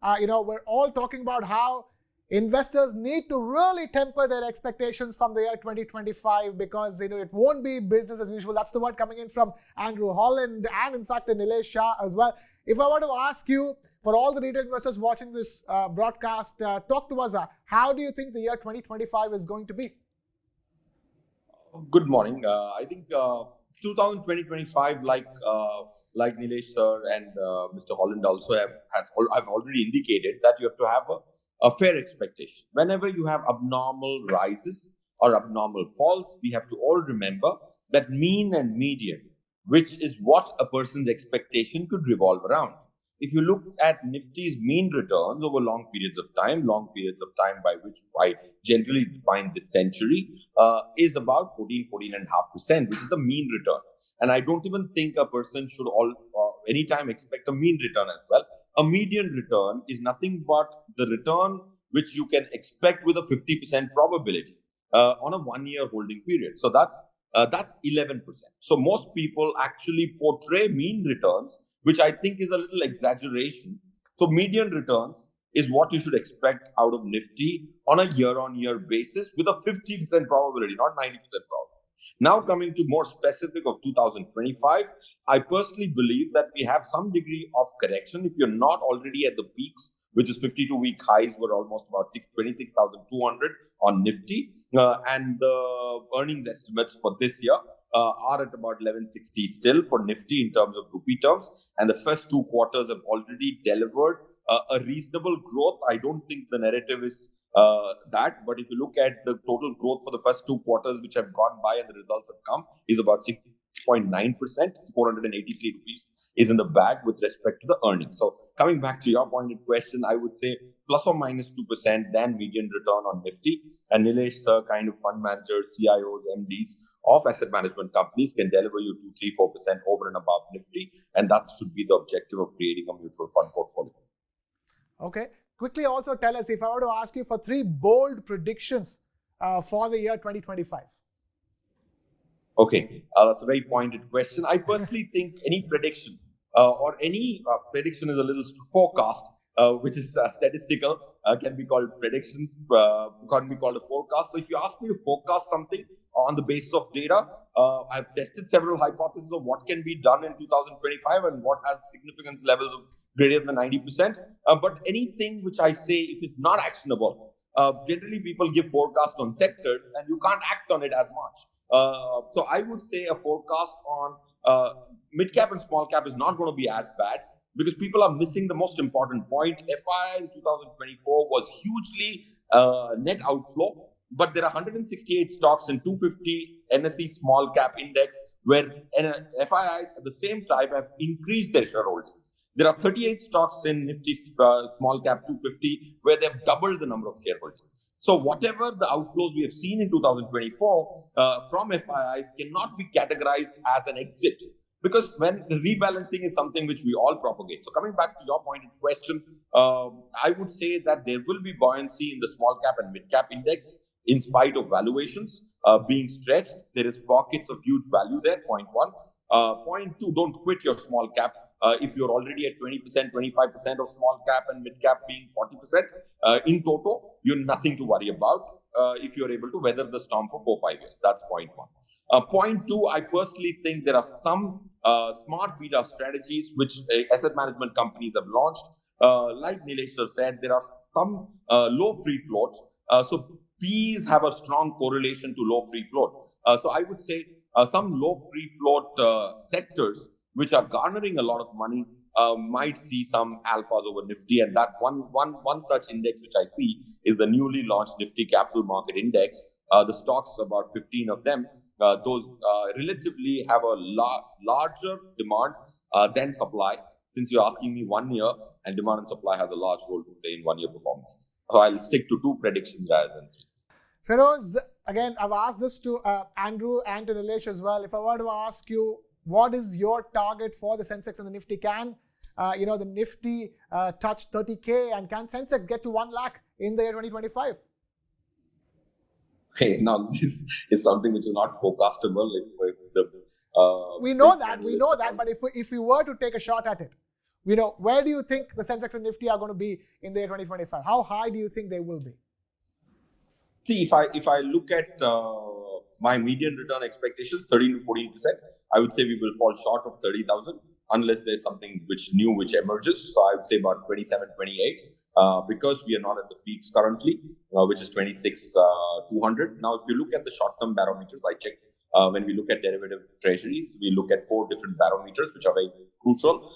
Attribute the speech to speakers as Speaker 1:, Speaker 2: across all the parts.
Speaker 1: we're all talking about how investors need to really temper their expectations from the year 2025 because it won't be business as usual. That's the word coming in from Andrew Holland and in fact Nilesh Shah as well. If I were to ask you, for all the retail investors watching this broadcast, talk to us. How do you think the year 2025 is going to be?
Speaker 2: Good morning. I think 2025, like Nilesh sir and Mr. Holland also have already indicated that you have to have a fair expectation. Whenever you have abnormal rises or abnormal falls, we have to all remember that mean and median, which is what a person's expectation could revolve around. If you look at Nifty's mean returns over long periods of time by which I generally define this century, is about 14.5%, which is the mean return. And I don't even think a person should anytime expect a mean return as well. A median return is nothing but the return which you can expect with a 50% probability on a 1 year holding period. So that's 11%. So most people actually portray mean returns, which I think is a little exaggeration. So median returns is what you should expect out of Nifty on a year-on-year basis with a 50% probability, not 90% probability. Now coming to more specific of 2025, I personally believe that we have some degree of correction. If you're not already at the peaks, which is 52-week highs were almost about 26,200 on Nifty, and the earnings estimates for this year are at about 1160 still for Nifty in terms of rupee terms, and the first 2 quarters have already delivered a reasonable growth. I don't think the narrative is that, but if you look at the total growth for the first 2 quarters which have gone by and the results have come, is about 6.9%, 483 rupees is in the bag with respect to the earnings. So coming back to your pointed question, I would say plus or minus 2% than median return on Nifty, and Nilesh sir, kind of fund managers, CIOs, MDs of asset management companies can deliver you 2, 3, 4% over and above Nifty, and that should be the objective of creating a mutual fund portfolio.
Speaker 1: Okay. Quickly also tell us, if I were to ask you for 3 bold predictions for the year 2025.
Speaker 2: Okay, that's a very pointed question. I personally think any prediction or any prediction is a little forecast, which is statistical, can be called predictions, can be called a forecast. So if you ask me to forecast something on the basis of data, I've tested several hypotheses of what can be done in 2025 and what has significance levels of greater than 90%. But anything which I say, if it's not actionable, generally people give forecasts on sectors and you can't act on it as much. So I would say a forecast on mid cap and small cap is not going to be as bad because people are missing the most important point. FII in 2024 was hugely net outflow, but there are 168 stocks in 250 NSE small cap index where FIIs at the same time have increased their shareholding. There are 38 stocks in Nifty small cap 250 where they've doubled the number of shareholders. So whatever the outflows we have seen in 2024 from FIIs cannot be categorized as an exit, because when the rebalancing is something which we all propagate. So coming back to your pointed question, I would say that there will be buoyancy in the small cap and mid cap index in spite of valuations being stretched. There is pockets of huge value there, point 1. Point 2, don't quit your small cap. If you're already at 20%, 25% of small cap and mid cap being 40%, in total, you're nothing to worry about if you're able to weather the storm for 4-5 years. That's point 1. Point 2, I personally think there are some smart beta strategies which asset management companies have launched. Like Nilesh said, there are some low free floats. So P's have a strong correlation to low free float. So I would say some low free float sectors which are garnering a lot of money might see some alphas over Nifty, and that one such index which I see is the newly launched Nifty Capital Market Index. The stocks, about 15 of them, those relatively have a larger demand than supply. Since you're asking me 1 year, and demand and supply has a large role to play in 1 year performances. So I'll stick to 2 predictions rather than 3.
Speaker 1: Feroze, again, I've asked this to Andrew and to Nilesh as well. If I were to ask you, what is your target for the Sensex and the Nifty? Can the Nifty touch 30K, and can Sensex get to 1 lakh in the year 2025?
Speaker 2: Hey, now this is something which is not forecastable.
Speaker 1: We know that, but if we were to take a shot at it, where do you think the Sensex and Nifty are going to be in the year 2025? How high do you think they will be?
Speaker 2: See, if I look at my median return expectations, 13 to 14%, I would say we will fall short of 30,000 unless there's something which emerges. So I would say about 27, 28, because we are not at the peaks currently, which is 26, 200. Now, if you look at the short-term barometers, I checked. When we look at derivative treasuries, we look at 4 different barometers, which are very crucial.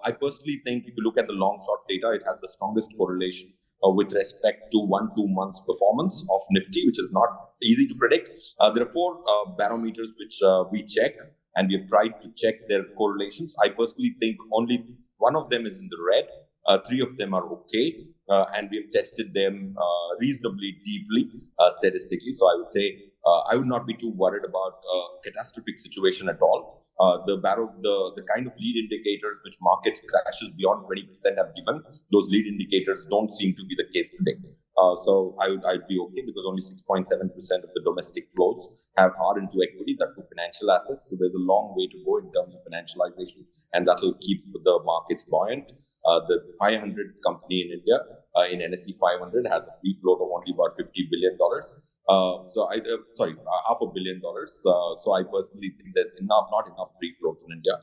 Speaker 2: I personally think if you look at the long-short data, it has the strongest correlation with respect to 1-2 months performance of Nifty, which is not easy to predict. There are 4 barometers which we check, and we have tried to check their correlations. I personally think only one of them is in the red. 3 of them are okay, and we have tested them reasonably deeply statistically. So I would say I would not be too worried about a catastrophic situation at all. The kind of lead indicators which markets crashes beyond 20% have given, those lead indicators don't seem to be the case today. So I'd be okay because only 6.7% of the domestic flows are into equity, that to financial assets. So there's a long way to go in terms of financialization, and that will keep the markets buoyant. The 500 company in India, in NSE 500, has a free float of only about $50 billion. $500 million. So I personally think there's not enough free float in India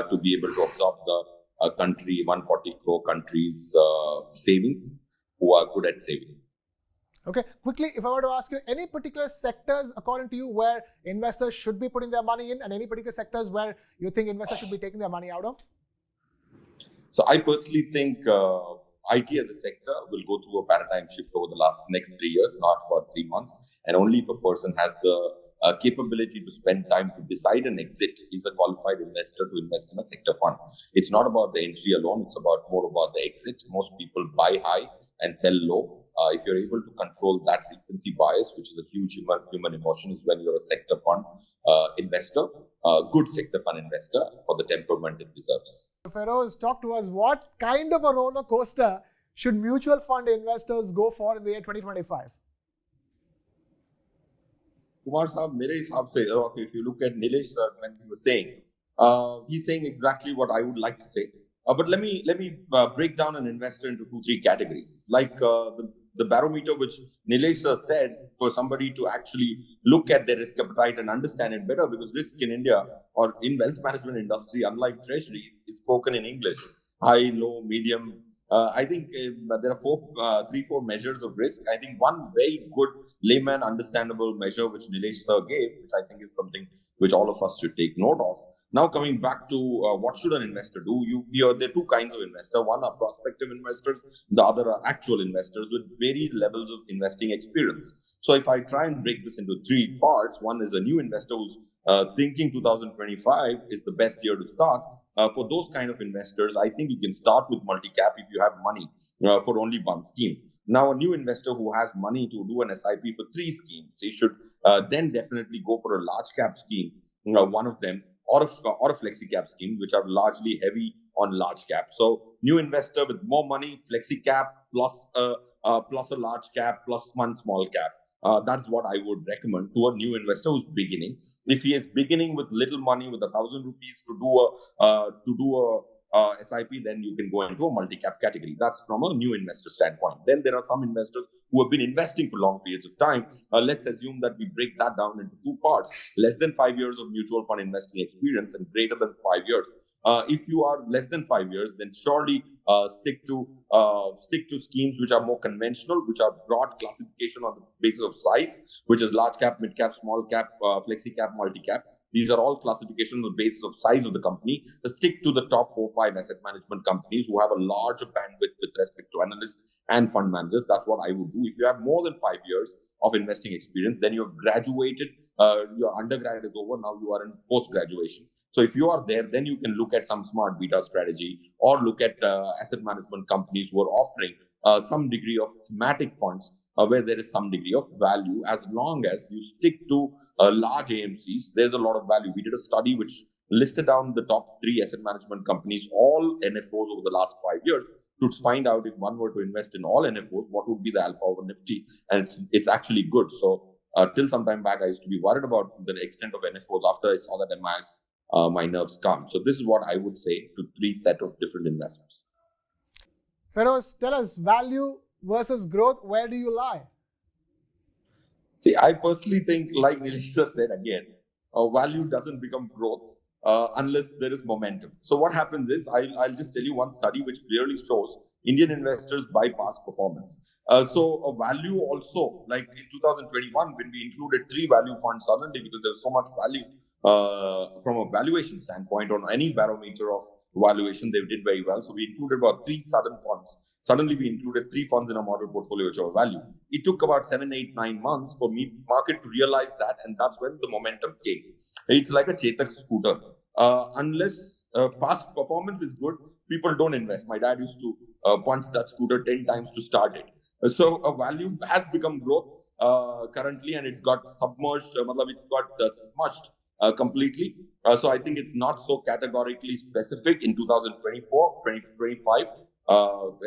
Speaker 2: to be able to absorb the country, 140 crore country's savings, who are good at saving.
Speaker 1: Okay, quickly, if I were to ask you, any particular sectors, according to you, where investors should be putting their money in, and any particular sectors where you think investors should be taking their money out of?
Speaker 2: So I personally think IT as a sector will go through a paradigm shift over the next 3 years, not about 3 months. And only if a person has the capability to spend time to decide an exit is a qualified investor to invest in a sector fund. It's not about the entry alone. It's more about the exit. Most people buy high and sell low. If you're able to control that recency bias, which is a huge human emotion, is when you're a sector fund investor, good sector fund investor for the temperament it deserves.
Speaker 1: Feroze, talk to us. What kind of a roller coaster should mutual fund investors go for in the year 2025?
Speaker 2: Kumar Sahab, mere hisab se, if you look at Nilesh sir, when he was saying, he's saying exactly what I would like to say. But let me break down an investor into 2-3 categories. Like the barometer which Nilesh sir said, for somebody to actually look at their risk appetite and understand it better, because risk in India or in wealth management industry, unlike treasuries, is spoken in English. High, low, medium. I think there are 3-4 measures of risk. I think one very good layman understandable measure which Nilesh sir gave, which I think is something which all of us should take note of. Now coming back to what should an investor do? There are 2 kinds of investor. One are prospective investors. The other are actual investors with varied levels of investing experience. So if I try and break this into 3 parts, one is a new investor who's thinking 2025 is the best year to start. For those kind of investors, I think you can start with multi-cap if you have money for only one scheme. Now, a new investor who has money to do an SIP for 3 schemes, he should then definitely go for a large cap scheme, one of them, or a flexi cap scheme, which are largely heavy on large cap. So, new investor with more money, flexi cap plus a large cap plus one small cap. That's what I would recommend to a new investor who's beginning. If he is beginning with little money, with 1,000 rupees to do a SIP, then you can go into a multi-cap category. That's from a new investor standpoint. Then there are some investors who have been investing for long periods of time. Let's assume that we break that down into 2 parts: less than 5 years of mutual fund investing experience and greater than 5 years. If you are less than 5 years, then surely stick to schemes which are more conventional, which are broad classification on the basis of size, which is large cap, mid cap, small cap, flexi cap, multi cap. These are all classifications on the basis of size of the company. Stick to the top 4-5 asset management companies who have a larger bandwidth with respect to analysts and fund managers. That's what I would do. If you have more than 5 years of investing experience, then you have graduated, your undergrad is over, now you are in post-graduation. So if you are there, then you can look at some smart beta strategy or look at asset management companies who are offering some degree of thematic funds where there is some degree of value. As long as you stick to large AMCs, there's a lot of value. We did a study which listed down the top 3 asset management companies, all NFOs over the last 5 years, to find out if one were to invest in all NFOs, what would be the alpha over Nifty. And it's actually good. So till some time back, I used to be worried about the extent of NFOs. After I saw that MIS my nerves calm. So this is what I would say to three set of different investors.
Speaker 1: Feroze, tell us, value versus growth, where do you lie?
Speaker 2: See, I personally think, like Nilesh sir said again, value doesn't become growth unless there is momentum. So what happens is, I'll just tell you one study which clearly shows Indian investors bypass performance. So a value also, like in 2021, when we included three value funds suddenly because there's so much value from a valuation standpoint on any barometer of valuation, they did very well. So we included about three sudden funds. Suddenly, we included three funds in our model portfolio which are value. It took about 7, 8, 9 months for me market to realize that, and that's when the momentum came. It's like a Chetak scooter. Unless past performance is good, people don't invest. My dad used to punch that scooter 10 times to start it. So a value has become growth currently, and it's got submerged. It's got smushed completely. So I think it's not so categorically specific in 2024, 2025.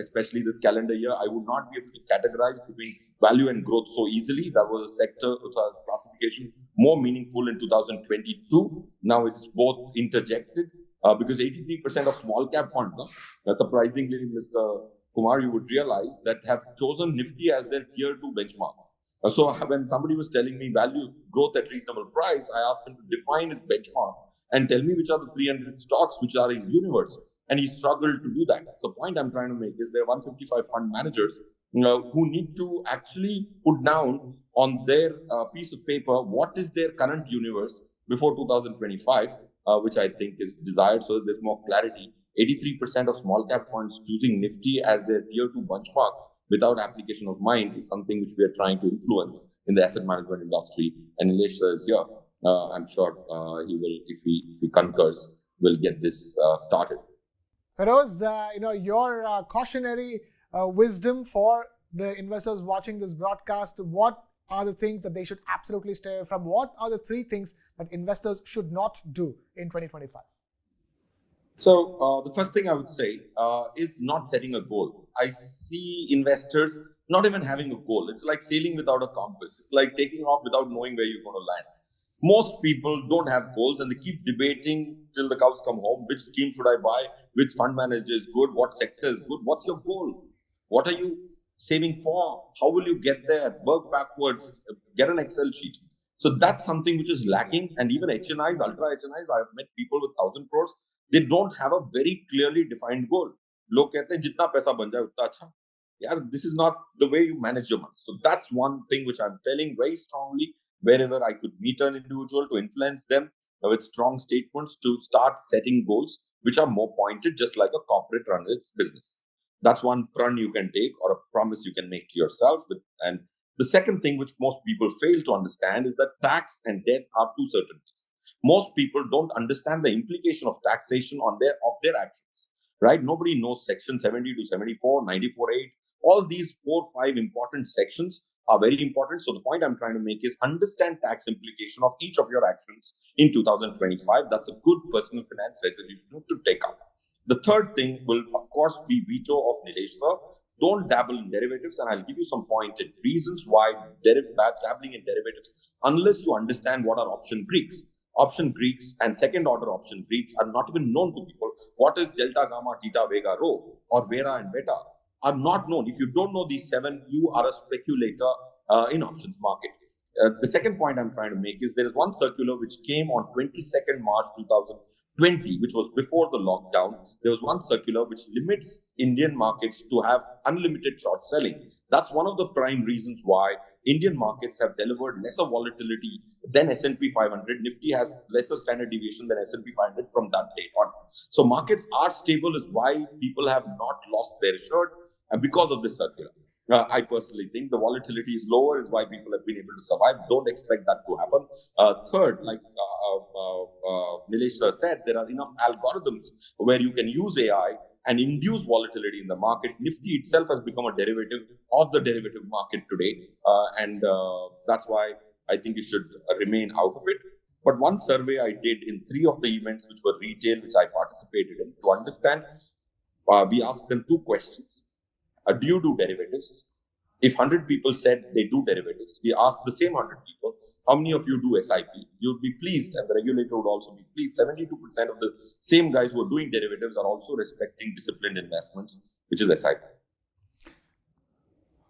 Speaker 2: Especially this calendar year, I would not be able to categorize between value and growth so easily. That was a sector classification more meaningful in 2022. Now it's both interjected because 83% of small cap funds, surprisingly, Mr. Kumar, you would realize that have chosen Nifty as their tier 2 benchmark. So when somebody was telling me value growth at reasonable price, I asked him to define his benchmark and tell me which are the 300 stocks which are his universe. And he struggled to do that. So the point I'm trying to make is there are 155 fund managers who need to actually put down on their piece of paper what is their current universe before 2025, which I think is desired so that there's more clarity. 83% of small cap funds choosing Nifty as their tier 2 benchmark without application of mind is something which we are trying to influence in the asset management industry. And Nilesh is here. I'm sure he will, if he concurs, will get this started.
Speaker 1: Feroze, your cautionary wisdom for the investors watching this broadcast, what are the things that they should absolutely stay away from? What are the three things that investors should not do in 2025?
Speaker 2: So the first thing I would say is not setting a goal. I see investors not even having a goal. It's like sailing without a compass. It's like taking off without knowing where you're going to land. Most people don't have goals and they keep debating till the cows come home. Which scheme should I buy? Which fund manager is good? What sector is good? What's your goal? What are you saving for? How will you get there? Work backwards. Get an Excel sheet. So that's something which is lacking. And even HNIs, ultra HNIs, I've met people with 1,000 crores. They don't have a very clearly defined goal. Log kehte hain, jitna paisa ban jaye, utna acha. Yeah, this is not the way you manage your money. So that's one thing which I'm telling very strongly. Wherever I could meet an individual to influence them with strong statements to start setting goals which are more pointed, just like a corporate runs its business. That's one prun you can take or a promise you can make to yourself. And the second thing which most people fail to understand is that tax and death are two certainties. Most people don't understand the implication of taxation on their actions, right? Nobody knows section 70 to 74, 94.8. All these 4-5 important sections are very important. So the point I'm trying to make is understand tax implication of each of your actions in 2025. That's a good personal finance resolution to take up. The third thing will, of course, be veto of Nilesh sir. Don't dabble in derivatives, and I'll give you some pointed reasons why dabbling in derivatives, unless you understand what are option Greeks. Option Greeks and second order option Greeks are not even known to people. What is delta, gamma, theta, vega, rho, or vera and beta are not known. If you don't know these seven, you are a speculator in options market. The second point I'm trying to make is there is one circular which came on 22nd March 2020, which was before the lockdown. There was one circular which limits Indian markets to have unlimited short selling. That's one of the prime reasons why Indian markets have delivered lesser volatility than S&P 500. Nifty has lesser standard deviation than S&P 500 from that date on. So markets are stable is why people have not lost their shirt because of this circular. I personally think the volatility is lower is why people have been able to survive. Don't expect that to happen. Third, like Nilesh sir said, there are enough algorithms where you can use AI and induce volatility in the market. Nifty itself has become a derivative of the derivative market today. And that's why I think you should remain out of it. But one survey I did in 3 of the events which were retail, which I participated in, to understand, we asked them 2 questions. Do you do derivatives? If 100 people said they do derivatives, we asked the same 100 people, how many of you do SIP? You'd be pleased, and the regulator would also be pleased. 72% of the same guys who are doing derivatives are also respecting disciplined investments, which is SIP.